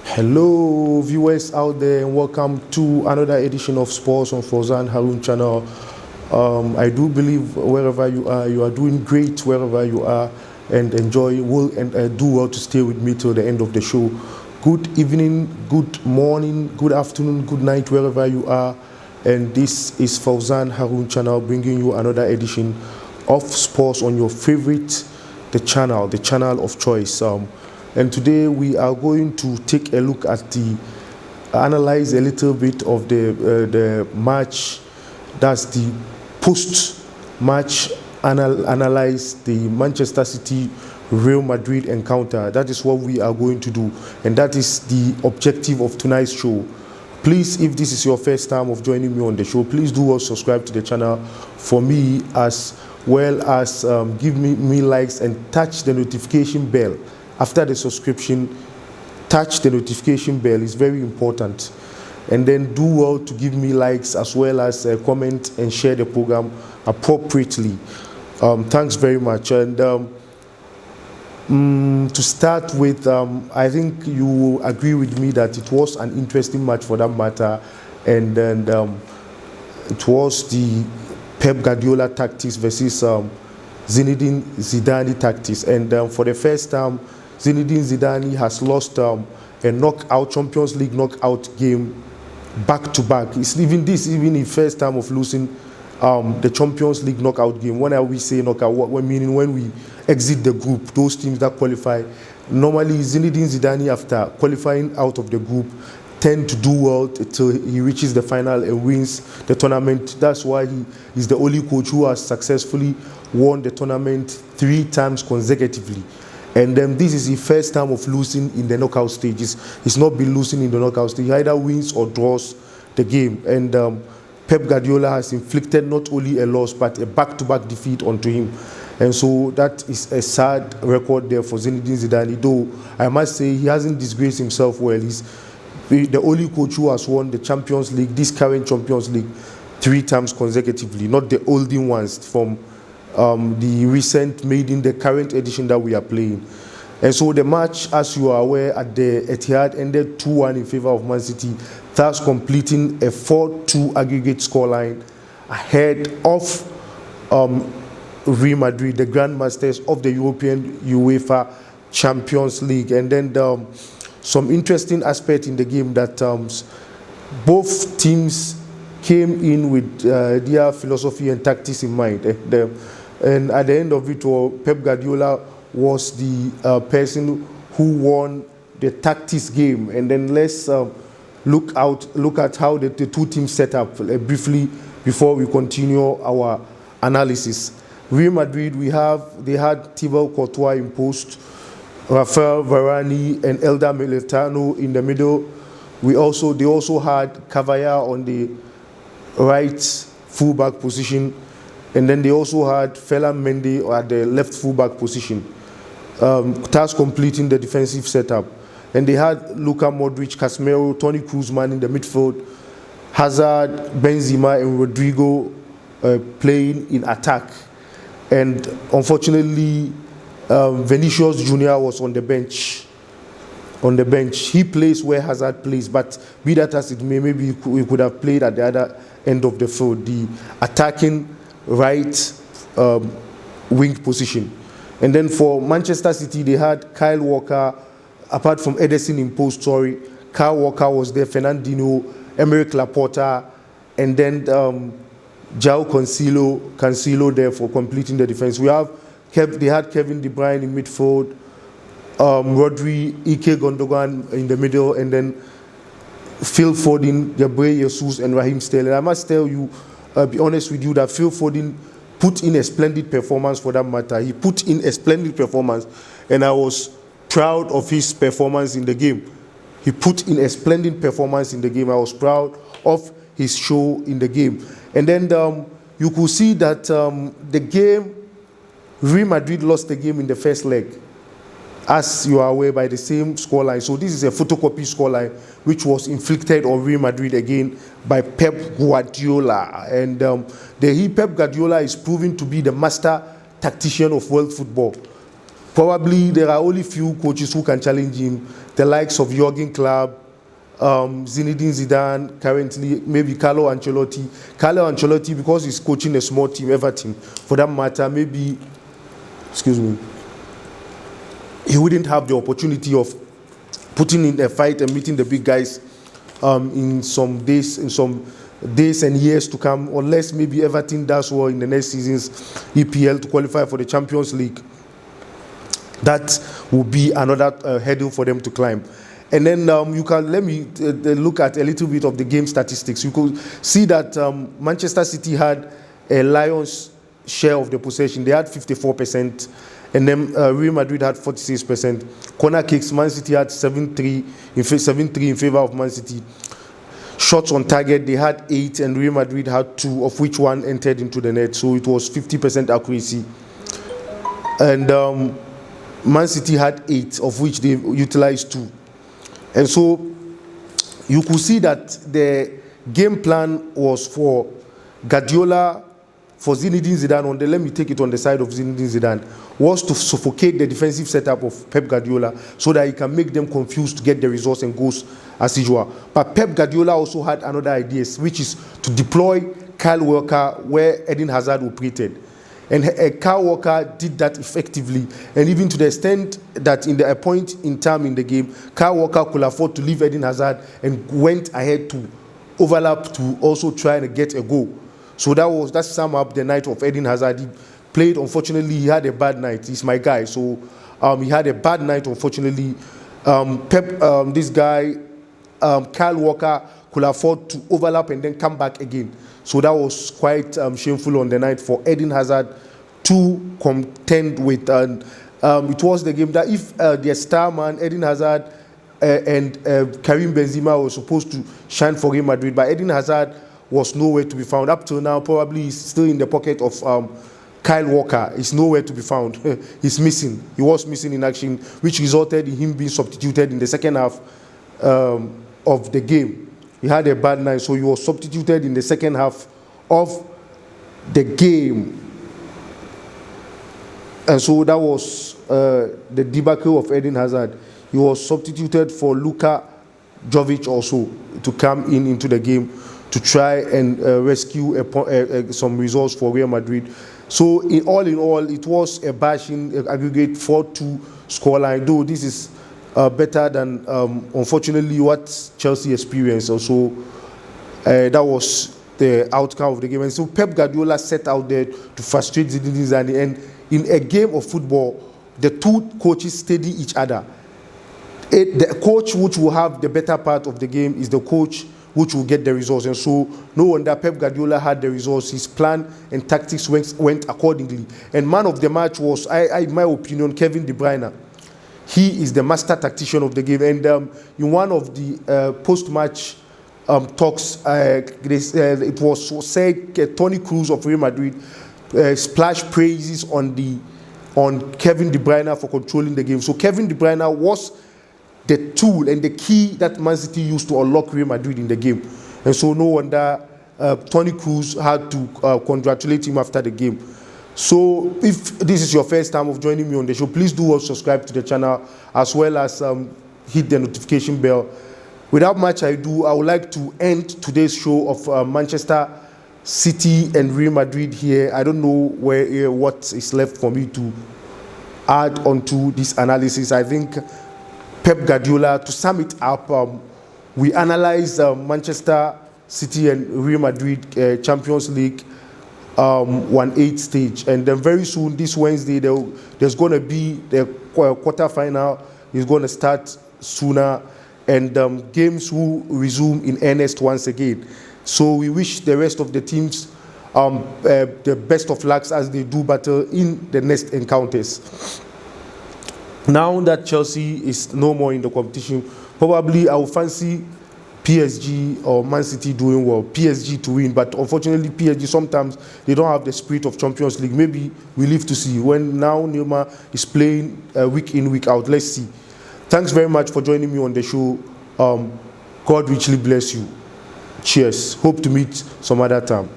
Hello, viewers out there, and welcome to another edition of Sports on Fauzan Harun channel. I do believe wherever you are doing great wherever you are, and do well to stay with me till the end of the show. Good evening, good morning, good afternoon, good night, wherever you are. And this is Fauzan Harun channel bringing you another edition of Sports on your favorite the channel of choice. And today we are going to take a look at analyze a little bit of the match. That's the post-match analyze the Manchester City Real Madrid encounter. That is what we are going to do, and that is the objective of tonight's show. Please, if this is your first time of joining me on the show, please do also subscribe to the channel for me, as well as give me likes and touch the notification bell. After the subscription, touch the notification bell. It's very important. And then do well to give me likes, as well as comment and share the program appropriately. Thanks very much. And to start with, I think you will agree with me that it was an interesting match for that matter. And then it was the Pep Guardiola tactics versus Zinedine Zidane tactics. And for the first time, Zinedine Zidane has lost a Champions League knockout game back to back. It's even the first time of losing the Champions League knockout game. When we say knockout, meaning when we exit the group, those teams that qualify. Normally, Zinedine Zidane, after qualifying out of the group, tend to do well till he reaches the final and wins the tournament. That's why he is the only coach who has successfully won the tournament 3 times consecutively. And then this is the first time of losing in the knockout stages. He's not been losing in the knockout stage. He either wins or draws the game. And Pep Guardiola has inflicted not only a loss, but a back-to-back defeat onto him. And so that is a sad record there for Zinedine Zidane. Though I must say he hasn't disgraced himself well. He's the only coach who has won the Champions League, this current Champions League, 3 times consecutively, not the olden ones from the recent made in the current edition that we are playing. And so the match, as you are aware, at the Etihad ended 2-1 in favor of Man City, thus completing a 4-2 aggregate scoreline ahead of Real Madrid, the grandmasters of the European UEFA Champions League. And then some interesting aspect in the game that both teams came in with their philosophy and tactics in mind. And at the end of it, Pep Guardiola was the person who won the tactics game. And then let's look at how the 2 teams set up briefly before we continue our analysis. Real Madrid, they had Thibaut Courtois in post, Rafael Varane and Elder Militano in the middle. They also had Cavalla on the right fullback position. And then they also had Ferland Mendy at the left fullback position, thus completing the defensive setup. And they had Luka Modric, Casemiro, Toni Kroos in the midfield, Hazard, Benzema, and Rodrigo playing in attack. And unfortunately, Vinicius Jr. was on the bench. He plays where Hazard plays, but be that as it may, maybe we could have played at the other end of the field, the attacking right wing position. And then for Manchester City, they had Kyle Walker, apart from Ederson in post, Kyle Walker was there, Fernandinho, Emerick Laporta, and then João Cancelo there for completing the defense. They had Kevin De Bruyne in midfield, Rodri, Ike Gundogan in the middle, and then Phil Foden, Gabriel Jesus, and Raheem Sterling. I must tell you, be honest with you, that Phil Foden put in a splendid performance for that matter. He put in a splendid performance, and I was proud of his performance in the game. He put in a splendid performance in the game. I was proud of his show in the game. And then you could see that the game, Real Madrid lost the game in the first leg, as you are aware, by the same scoreline. So this is a photocopy scoreline which was inflicted on Real Madrid again by Pep Guardiola. And Pep Guardiola is proving to be the master tactician of world football. Probably there are only few coaches who can challenge him, the likes of Jurgen Klopp, Zinedine Zidane, currently maybe Carlo Ancelotti. Carlo Ancelotti, because he's coaching a small team, Everton, for that matter, maybe, excuse me, he wouldn't have the opportunity of putting in a fight and meeting the big guys in some days and years to come, unless maybe Everton does well in the next season's EPL to qualify for the Champions League. That will be another hurdle for them to climb. And then you can let me look at a little bit of the game statistics. You could see that Manchester City had a lion's share of the possession. They had 54%, and then Real Madrid had 46%. Corner kicks, Man City had 7-3 in favor of Man City. Shots on target, they had 8, and Real Madrid had 2, of which 1 entered into the net. So it was 50% accuracy. And Man City had 8, of which they utilized 2. And so you could see that the game plan was for Guardiola, for Zinedine Zidane, let me take it on the side of Zinedine Zidane, was to suffocate the defensive setup of Pep Guardiola so that he can make them confused to get the results and goals as usual. But Pep Guardiola also had another idea, which is to deploy Kyle Walker where Eden Hazard operated. And Kyle Walker did that effectively, and even to the extent that in a point in time in the game, Kyle Walker could afford to leave Eden Hazard and went ahead to overlap to also try and get a goal. So that summed up the night of Eden Hazard. He played, unfortunately, he had a bad night. He's my guy, so he had a bad night, unfortunately. This guy, Kyle Walker, could afford to overlap and then come back again. So that was quite shameful on the night for Eden Hazard to contend with. It was the game that if their star man, Eden Hazard, and Karim Benzema were supposed to shine for Real Madrid, but Eden Hazard was nowhere to be found. Up till now, probably he's still in the pocket of Kyle Walker. He's nowhere to be found. He's missing. He was missing in action, which resulted in him being substituted in the second half of the game. He had a bad night, so he was substituted in the second half of the game. And so that was the debacle of Eden Hazard. He was substituted for Luka Jovic also to come into the game to try and rescue some results for Real Madrid. So in all, it was a bashing aggregate 4-2 scoreline, though this is better than, unfortunately, what Chelsea experienced. Also, that was the outcome of the game. And so Pep Guardiola set out there to frustrate Zinedine Zidane. And in a game of football, the two coaches steady each other. The coach which will have the better part of the game is the coach which will get the results. And so no wonder Pep Guardiola had the results. His plan and tactics went accordingly. And man of the match was, in my opinion, Kevin De Bruyne. He is the master tactician of the game. And in one of the post-match talks, it was said Toni Kroos of Real Madrid splashed praises on Kevin De Bruyne for controlling the game. So Kevin De Bruyne was the tool and the key that Man City used to unlock Real Madrid in the game. And so no wonder Toni Kroos had to congratulate him after the game. So if this is your first time of joining me on the show, please do also subscribe to the channel as well as hit the notification bell. Without much ado, I would like to end today's show of Manchester City and Real Madrid here. I don't know what is left for me to add onto this analysis. I think Pep Guardiola, to sum it up, we analyzed Manchester City and Real Madrid Champions League 1/8 stage, and then very soon this Wednesday there's going to be the quarterfinal. Is going to start sooner, and games will resume in earnest once again. So we wish the rest of the teams the best of lucks as they do battle in the next encounters. Now that Chelsea is no more in the competition, probably I will fancy PSG or Man City doing well, PSG to win. But unfortunately, PSG sometimes they don't have the spirit of Champions League. Maybe we live to see when now Neymar is playing week in, week out. Let's see. Thanks very much for joining me on the show. God richly bless you. Cheers. Hope to meet some other time.